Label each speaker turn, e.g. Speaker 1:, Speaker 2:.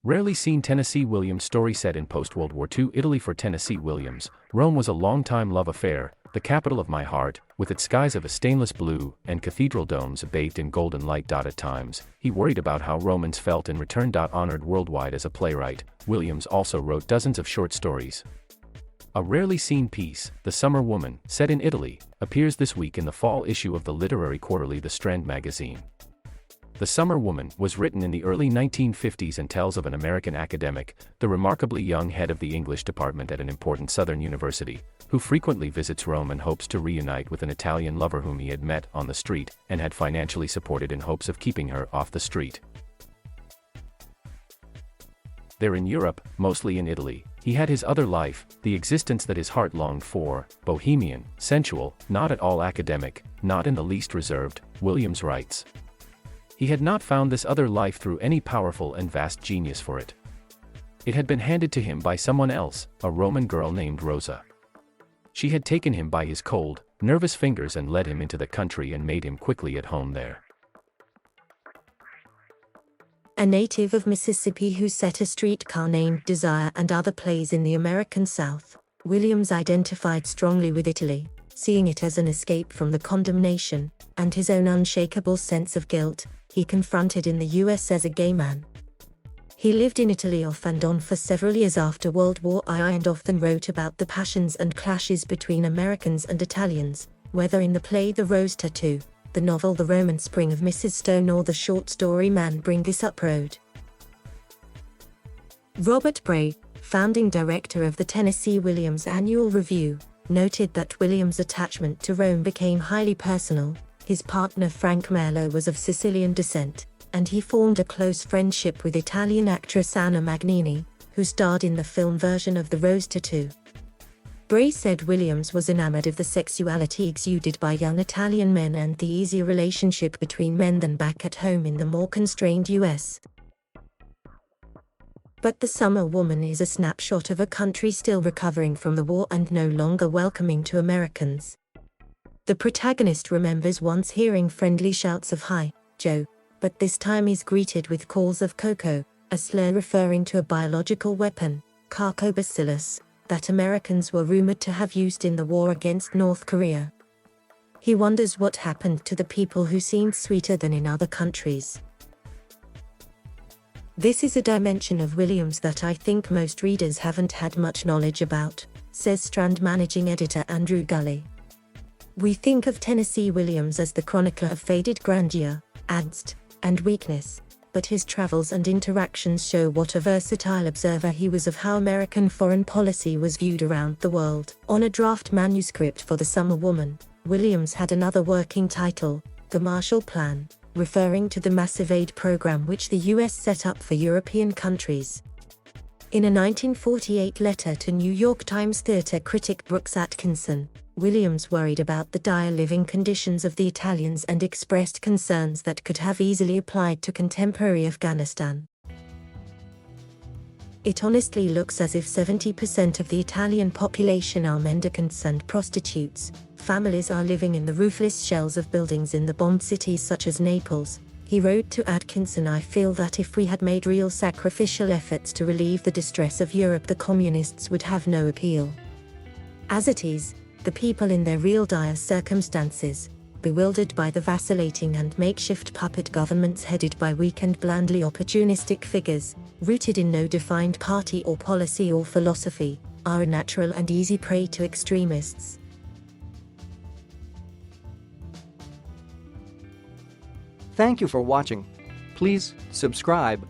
Speaker 1: Rarely seen Tennessee Williams story set in post-World War II Italy for Tennessee Williams. Rome was a long-time love affair, the capital of my heart, with its skies of a stainless blue and cathedral domes bathed in golden light. At times, he worried about how Romans felt in return.Honored worldwide as a playwright. Williams also wrote dozens of short stories. A rarely seen piece, The Summer Woman, set in Italy, appears this week in the fall issue of the literary quarterly The Strand Magazine. The Summer Woman was written in the early 1950s and tells of an American academic, the remarkably young head of the English department at an important southern university, who frequently visits Rome and hopes to reunite with an Italian lover whom he had met on the street and had financially supported in hopes of keeping her off the street. There in Europe, mostly in Italy, he had his other life, the existence that his heart longed for, bohemian, sensual, not at all academic, not in the least reserved, Williams writes. He had not found this other life through any powerful and vast genius for it. It had been handed to him by someone else, a Roman girl named Rosa. She had taken him by his cold, nervous fingers and led him into the country and made him quickly at home there.
Speaker 2: A native of Mississippi who set a streetcar named Desire and other plays in the American South, Williams identified strongly with Italy, seeing it as an escape from the condemnation and his own unshakable sense of guilt he confronted in the US as a gay man. He lived in Italy off and on for several years after World War II and often wrote about the passions and clashes between Americans and Italians, whether in the play The Rose Tattoo, the novel The Roman Spring of Mrs. Stone or the short story Man Bring This Up Road. Robert Bray, founding director of the Tennessee Williams Annual Review, noted that Williams' attachment to Rome became highly personal. His partner Frank Merlo was of Sicilian descent, and he formed a close friendship with Italian actress Anna Magnini, who starred in the film version of The Rose Tattoo. Bray said Williams was enamored of the sexuality exuded by young Italian men and the easier relationship between men than back at home in the more constrained US. But The Summer Woman is a snapshot of a country still recovering from the war and no longer welcoming to Americans. The protagonist remembers once hearing friendly shouts of "Hi, Joe," but this time is greeted with calls of Coco, a slur referring to a biological weapon, carcobacillus, that Americans were rumored to have used in the war against North Korea. He wonders what happened to the people who seemed sweeter than in other countries. This is a dimension of Williams that I think most readers haven't had much knowledge about, says Strand managing editor Andrew Gully. We think of Tennessee Williams as the chronicler of faded grandeur, angst, and weakness, but his travels and interactions show what a versatile observer he was of how American foreign policy was viewed around the world. On a draft manuscript for The Summer Woman, Williams had another working title, The Marshall Plan, referring to the massive aid program which the US set up for European countries. In a 1948 letter to New York Times theater critic Brooks Atkinson, Williams worried about the dire living conditions of the Italians and expressed concerns that could have easily applied to contemporary Afghanistan. It honestly looks as if 70% of the Italian population are mendicants and prostitutes. Families are living in the roofless shells of buildings in the bombed cities such as Naples. He wrote to Atkinson, I feel that if we had made real sacrificial efforts to relieve the distress of Europe, the communists would have no appeal. As it is, the people in their real dire circumstances, bewildered by the vacillating and makeshift puppet governments headed by weak and blandly opportunistic figures, rooted in no defined party or policy or philosophy, are a natural and easy prey to extremists.
Speaker 3: Thank you for watching. Please subscribe